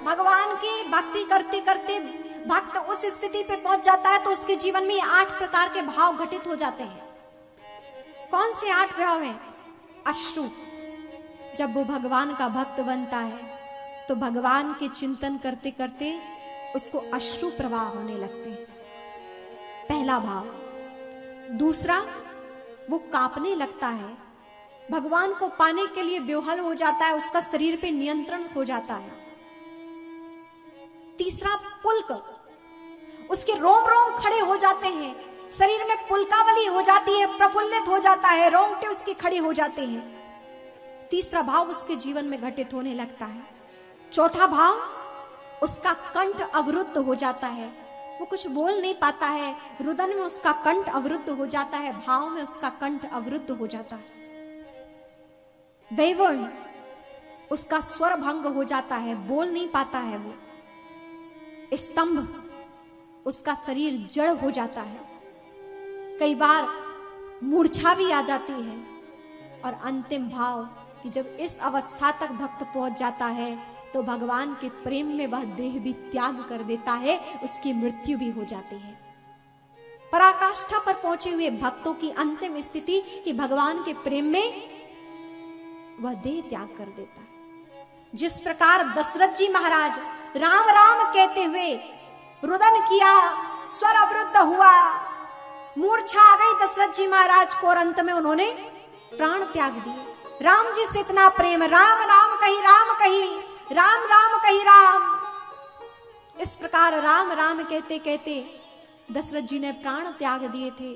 भगवान की भक्ति करते करते भक्त उस स्थिति पे पहुंच जाता है तो उसके जीवन में 8 प्रकार के भाव घटित हो जाते हैं। कौन से 8 भाव हैं? अश्रु। जब वो भगवान का भक्त बनता है तो भगवान के चिंतन करते करते उसको अश्रु प्रवाह होने लगते हैं, पहला भाव। दूसरा, वो कांपने लगता है, भगवान को पाने के लिए बेहाल हो जाता है, उसका शरीर पे नियंत्रण खो जाता है। तीसरा, पुलक, उसके रोम रोम खड़े हो जाते हैं, शरीर में पुलकावली हो जाती है, प्रफुल्लित हो जाता है, रोंगटे उसके खड़े हो जाते हैं। तीसरा भाव उसके जीवन में घटित होने लगता है। चौथा भाव, उसका कंठ अवरुद्ध हो जाता है, वो कुछ बोल नहीं पाता है, रुदन में उसका कंठ अवरुद्ध हो जाता है, भाव में उसका कंठ अवरुद्ध हो जाता है। वैवर्ण, उसका स्वर भंग हो जाता है, बोल नहीं पाता है वो। स्तंभ, उसका शरीर जड़ हो जाता है, कई बार मूर्छा भी आ जाती है। और अंतिम भाव कि जब इस अवस्था तक भक्त पहुंच जाता है तो भगवान के प्रेम में वह देह भी त्याग कर देता है, उसकी मृत्यु भी हो जाती है। पराकाष्ठा पर पहुंचे हुए भक्तों की अंतिम स्थिति कि भगवान के प्रेम में वह देह त्याग कर देता है। जिस प्रकार दशरथ जी महाराज राम राम कहते हुए रुदन किया, स्वर अवरुद्ध हुआ, मूर्छा आ गई दशरथ जी महाराज को और अंत में उन्होंने प्राण त्याग दिए। राम जी से इतना प्रेम, राम राम कही राम कही, राम राम कही राम, इस प्रकार राम राम कहते कहते दशरथ जी ने प्राण त्याग दिए थे।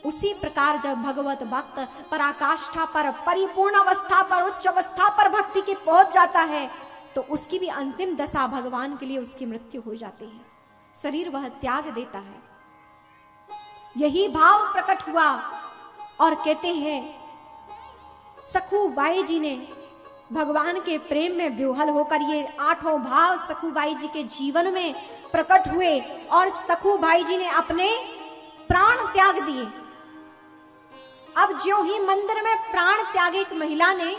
उसी प्रकार जब भगवत भक्त पराकाष्ठा पर, परिपूर्ण अवस्था पर, उच्च अवस्था पर भक्ति के पहुंच जाता है तो उसकी भी अंतिम दशा भगवान के लिए उसकी मृत्यु हो जाती है, शरीर वह त्याग देता है। यही भाव प्रकट हुआ और कहते हैं सखुबाई जी ने भगवान के प्रेम में बेहाल होकर ये 8 भाव सखुबाई जी के जीवन में प्रकट हुए और सखुबाई जी ने अपने प्राण त्याग दिए। अब ज्यों ही मंदिर में प्राण त्यागे एक महिला ने,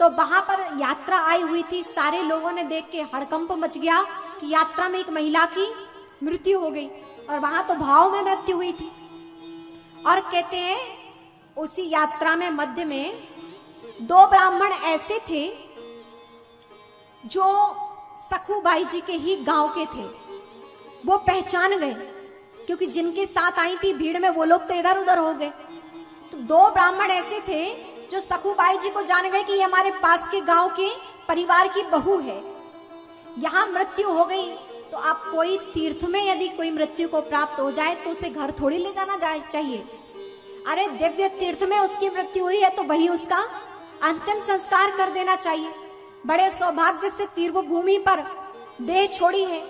तो वहां पर यात्रा आई हुई थी, सारे लोगों ने देख के हड़कंप मच गया कि यात्रा में एक महिला की मृत्यु हो गई और वहां तो भाव में मृत्यु हुई थी। और कहते हैं उसी यात्रा में मध्य में 2 ब्राह्मण ऐसे थे जो सखुबाई जी के ही गांव के थे, वो पहचान गए क्योंकि जिनके साथ आई थी भीड़ में वो लोग तो इधर उधर हो गए। तो 2 ब्राह्मण ऐसे थे जो सखुबाई जी को जान गए कि ये हमारे पास के गांव के परिवार की बहू है, यहां मृत्यु हो गई। तो आप कोई तीर्थ में यदि कोई मृत्यु को प्राप्त हो जाए तो उसे घर थोड़ी ले जाना चाहिए। अरे दिव्य तीर्थ में उसकी मृत्यु हुई है तो वही उसका अंतिम संस्कार कर देना चाहिए। बड़े सौभाग्य से तीर्थ भूमि पर देह छोड़ी है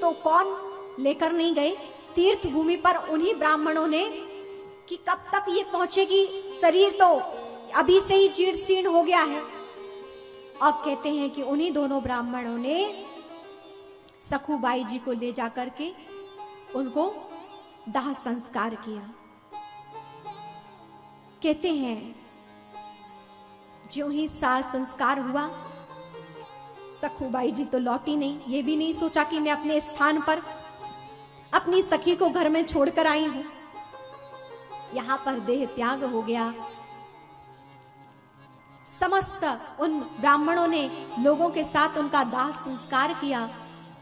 तो कौन लेकर नहीं गए तीर्थ भूमि पर उन्हीं ब्राह्मणों ने कि कब तक ये पहुंचेगी, शरीर तो अभी से ही जीर्ण शीर्ण हो गया है। अब कहते हैं कि उन्हीं दोनों ब्राह्मणों ने सखुबाई जी को ले जाकर के उनको दाह संस्कार किया। कहते हैं ज्यों ही साल संस्कार हुआ, सखुबाई जी तो लौटी नहीं, ये भी नहीं सोचा कि मैं अपने स्थान पर अपनी सखी को घर में छोड़कर आई हूं। यहां पर देह त्याग हो गया। समस्त उन ब्राह्मणों ने लोगों के साथ उनका दाह संस्कार किया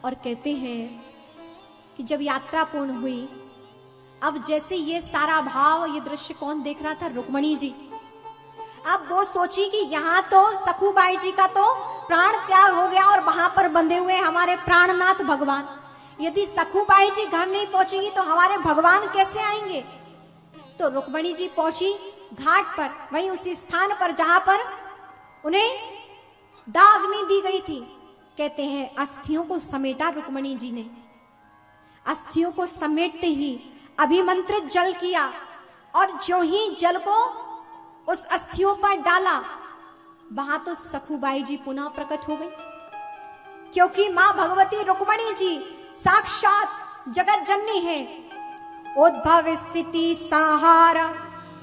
और कहते हैं कि जब यात्रा पूर्ण हुई, अब जैसे ये सारा भाव, ये दृश्य कौन देख रहा था? रुक्मणी जी। अब वो सोची कि यहाँ तो सखुबाई जी का तो प्राण त्याग हो गया और वहां पर बंधे हुए हमारे प्राणनाथ भगवान, यदि सखुबाई जी घर नहीं पहुंचेगी तो हमारे भगवान कैसे आएंगे? तो रुक्मणी जी पहुंची घाट पर, वहीं उसी स्थान पर जहां पर उन्हें दाग्नि दी गई थी। कहते हैं अस्थियों को समेटा रुक्मणी जी ने, अस्थियों को समेटते ही अभिमंत्रित जल किया और जो ही जल को उस अस्थियों पर डाला, वहां तो सखुबाई जी पुनः प्रकट हो गई, क्योंकि मां भगवती रुक्मणी जी साक्षात जगत जननी है। उद्भव स्थिति संहार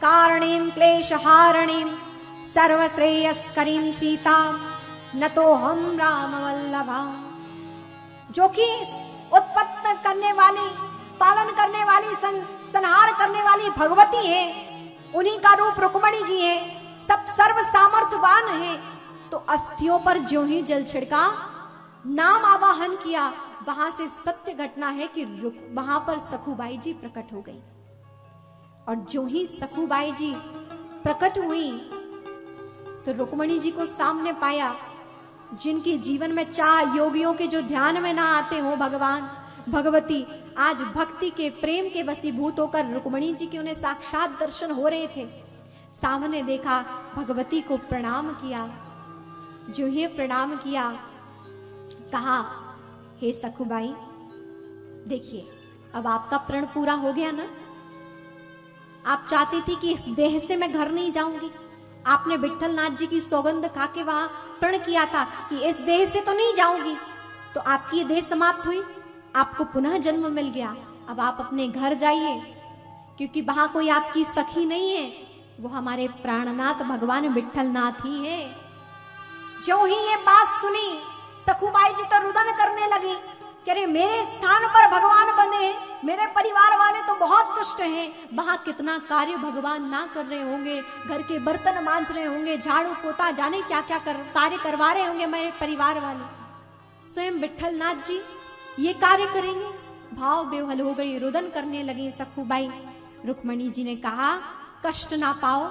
कारणीं क्लेश हारणीं सर्वश्रेयस्करीं सीता न तो हम राम वल्लभा। जो कि उत्पत्ति करने वाली, पालन करने वाली, संहार करने वाली भगवती है, उन्हीं का रूप रुक्मणी जी है, सब सर्व सामर्थ्यवान है। तो अस्थियों पर ज्यों ही जल छिड़का, नाम आवाहन किया, वहां से सत्य घटना है कि वहां पर सखुबाई जी प्रकट हो गई। और जो ही सखुबाई जी प्रकट हुई तो रुक्मणी जी को सामने पाया, जिनके जीवन में चाह योगियों के जो ध्यान में ना आते हो भगवान भगवती, आज भक्ति के प्रेम के वशीभूत होकर रुक्मणी जी के उन्हें साक्षात दर्शन हो रहे थे। सामने देखा, भगवती को प्रणाम किया। जो ही प्रणाम किया, कहा, हे सखुबाई, देखिए अब आपका प्रण पूरा हो गया ना। आप चाहती थी कि इस देह से मैं घर नहीं जाऊंगी। आपने विठल नाथ जी की सौगंध खा के वहां प्रण किया था कि इस देह से तो नहीं जाऊंगी। तो आपकी ये देह समाप्त हुई, आपको पुनः जन्म मिल गया। अब आप अपने घर जाइए, क्योंकि वहां कोई आपकी सखी नहीं है, वो हमारे प्राणनाथ भगवान विठल नाथ ही है। जो ही ये बात सुनी, सखुबाई जी तो रुदन करने लगी कि अरे मेरे स्थान पर भगवान बने, मेरे परिवार वाले तो बहुत दुष्ट हैं। वहां कितना कार्य भगवान ना कर रहे होंगे, घर के बर्तन मांज रहे होंगे, झाड़ू पोता, जाने क्या क्या कार्य करवा रहे होंगे मेरे परिवार वाले। स्वयं विठल नाथ जी ये कार्य करेंगे। भाव बेहल हो गई, रुदन करने लगी सखुबाई। रुक्मणी जी ने कहा, कष्ट ना पाओ,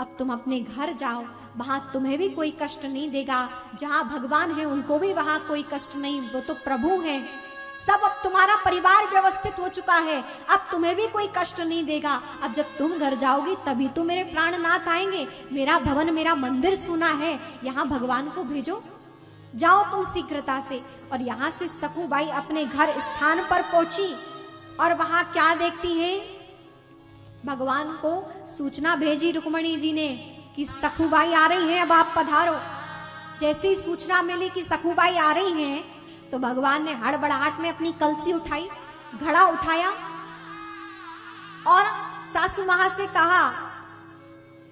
अब तुम अपने घर जाओ, वहां तुम्हें भी कोई कष्ट नहीं देगा। जहां भगवान है उनको भी वहां कोई कष्ट नहीं, वो तो प्रभु हैं। सब अब तुम्हारा परिवार व्यवस्थित हो चुका है, अब तुम्हें भी कोई कष्ट नहीं देगा। अब जब तुम घर जाओगी तभी तो मेरे प्राणनाथ आएंगे। मेरा भवन, मेरा मंदिर सुना है, यहाँ भगवान को भेजो, जाओ तुम शीघ्रता से। और यहाँ से सखुबाई अपने घर स्थान पर पहुंची और वहां क्या देखती है, भगवान को सूचना भेजी रुक्मणी जी ने कि सखुबाई आ रही हैं, अब आप पधारो। जैसे ही सूचना मिली कि सखुबाई आ रही हैं, तो भगवान ने हड़बड़ाहट में अपनी कलसी उठाई, घड़ा उठाया और सासू मां से कहा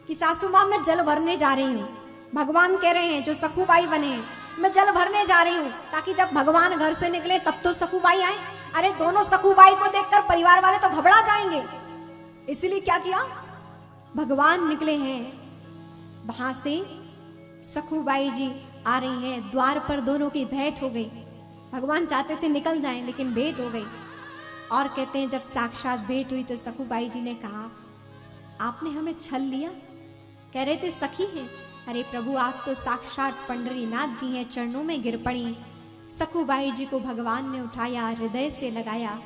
कि सासू मां, मैं जल भरने जा रही हूँ। भगवान कह रहे हैं, जो सखुबाई बने हैं, मैं जल भरने जा रही हूँ, ताकि जब भगवान घर से निकले तब तो सखुबाई आए। अरे दोनों सखुबाई को देखकर परिवार वाले तो घबरा जाएंगे। इसलिए क्या किया, भगवान निकले हैं, वहां से सखुबाई जी आ रही हैं। द्वार पर दोनों की भेंट हो गई। भगवान चाहते थे निकल जाएं, लेकिन भेंट हो गई। और कहते हैं, जब साक्षात भेंट हुई तो सखुबाई जी ने कहा, आपने हमें छल लिया। कह रहे थे सखी हैं। अरे प्रभु, आप तो साक्षात पंडरीनाथ जी हैं। चरणों में गिर पड़ी। सखुबाई जी को भगवान ने उठाया, हृदय से लगाया।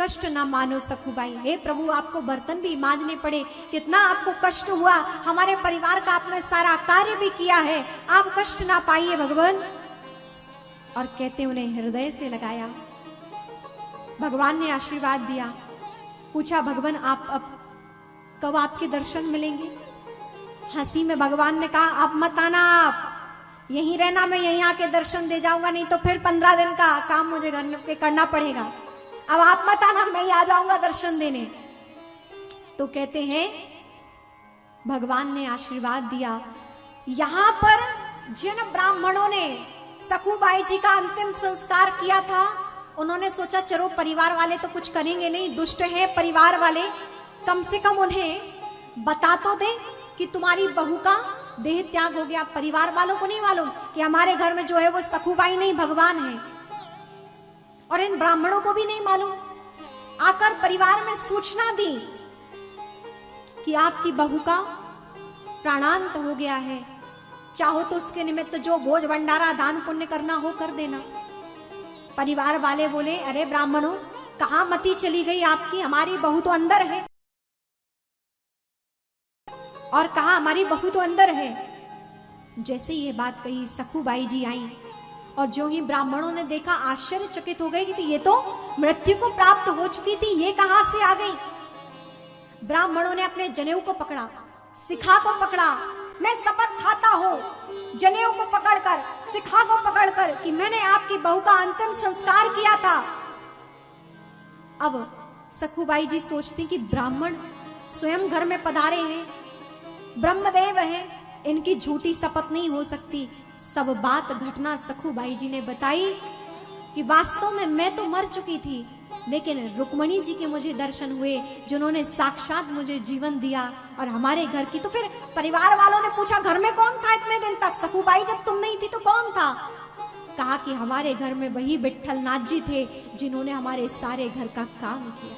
कष्ट ना मानो सखुबाई, हे प्रभु, आपको बर्तन भी मांजने पड़े, कितना आपको कष्ट हुआ, हमारे परिवार का आपने सारा कार्य भी किया है, आप कष्ट ना पाइए भगवान। और कहते उन्हें हृदय से लगाया। भगवान ने आशीर्वाद दिया। पूछा, भगवान आप अब कब आपके दर्शन मिलेंगे? हंसी में भगवान ने कहा, अब मत आना, आप यहीं रहना, मैं यहीं आके दर्शन दे जाऊंगा, नहीं तो फिर 15 दिन का काम मुझे घर पे करना पड़ेगा। अब आप मत आना, मैं ही आ जाऊंगा दर्शन देने। तो कहते हैं, भगवान ने आशीर्वाद दिया। यहां पर जिन ब्राह्मणों ने सखुबाई जी का अंतिम संस्कार किया था, उन्होंने सोचा चलो परिवार वाले तो कुछ करेंगे नहीं, दुष्ट हैं परिवार वाले, कम से कम उन्हें बता तो दे कि तुम्हारी बहू का देह त्याग हो गया। परिवार वालों को नहीं मालूम कि हमारे घर में जो है वो सखुबाई नहीं भगवान है, और इन ब्राह्मणों को भी नहीं मालूम। आकर परिवार में सूचना दी कि आपकी बहू का प्राणांत हो गया है, चाहो तो उसके निमित्त जो भोज भंडारा दान पुण्य करना हो कर देना। परिवार वाले बोले, अरे ब्राह्मणों, कहां मती चली गई आपकी, हमारी बहू तो अंदर है। और कहा, हमारी बहू तो अंदर है। जैसे ये बात कही, सखुबाई जी आई और जो ही ब्राह्मणों ने देखा, आश्चर्यचकित हो गए कि ये तो मृत्यु को प्राप्त हो चुकी थी, ये कहां से आ गई। ब्राह्मणों ने अपने जनेऊ को पकड़ा, शिखा को पकड़ा। मैं शपथ खाता हूं जनेऊ को पकड़कर, शिखा को पकड़कर, कि मैंने आपकी बहू का अंतिम संस्कार किया था। अब सखुबाई जी सोचती कि ब्राह्मण स्वयं घर में पधारे हैं, ब्रह्मदेव हैं, इनकी झूठी शपथ नहीं हो सकती। सब बात घटना सखूबाई जी ने बताई कि वास्तव में मैं तो मर चुकी थी, लेकिन रुक्मणी जी के मुझे दर्शन हुए, जिन्होंने साक्षात मुझे जीवन दिया। और हमारे घर की, तो फिर परिवार वालों ने पूछा घर में कौन था इतने दिन तक? सखूबाई जब तुम नहीं थी तो कौन था? कहा कि हमारे घर में वही विट्ठल नाथ जी थे, जिन्होंने हमारे सारे घर का काम किया।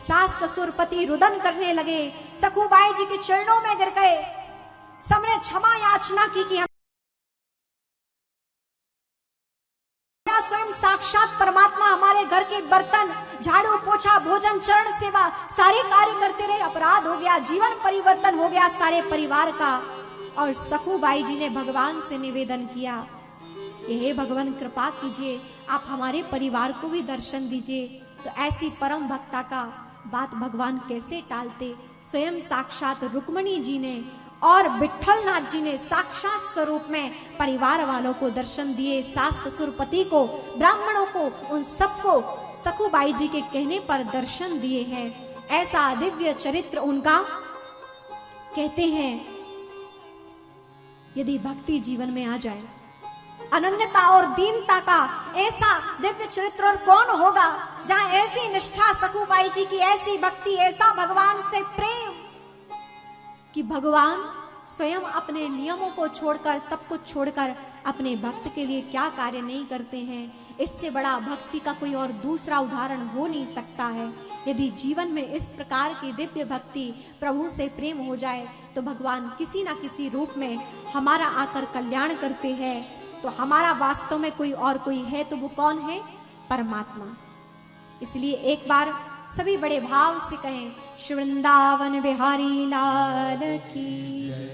सास ससुर पति रुदन करने लगे, सखूबाई जी के चरणों में गिर गए, सबने क्षमा याचना की कि स्वयं साक्षात परमात्मा हमारे घर के बर्तन, झाड़ू पोछा, भोजन, चरण सेवा सारे कार्य करते रहे, अपराध हो गया, जीवन परिवर्तन हो गया सारे परिवार का। और सखूबाई जी ने भगवान से निवेदन किया कि हे भगवान कृपा कीजिए, आप हमारे परिवार को भी दर्शन दीजिए। तो ऐसी परम भक्ता का बात भगवान कैसे टालते। स्वयं साक्षात रुक्मणी जी ने और विट्ठल नाथ जी ने साक्षात स्वरूप में परिवार वालों को दर्शन दिए, सास ससुर पति को, ब्राह्मणों को, उन सबको सखूबाई जी के कहने पर दर्शन दिए हैं। ऐसा दिव्य चरित्र उनका। कहते हैं यदि भक्ति जीवन में आ जाए, अनन्यता और दीनता का ऐसा दिव्य चरित्र और कौन होगा जहां ऐसी निष्ठा सखूबाई जी की, ऐसी भक्ति, ऐसा भगवान से प्रेम कि भगवान स्वयं अपने नियमों को छोड़कर, सब कुछ छोड़कर अपने भक्त के लिए क्या कार्य नहीं करते हैं। इससे बड़ा भक्ति का कोई और दूसरा उदाहरण हो नहीं सकता है। यदि जीवन में इस प्रकार की दिव्य भक्ति, प्रभु से प्रेम हो जाए तो भगवान किसी ना किसी रूप में हमारा आकर कल्याण करते हैं। तो हमारा वास्तव में कोई और कोई है तो वो कौन है? परमात्मा। इसलिए एक बार सभी बड़े भाव से कहें, श्री वृंदावन बिहारी लाल की।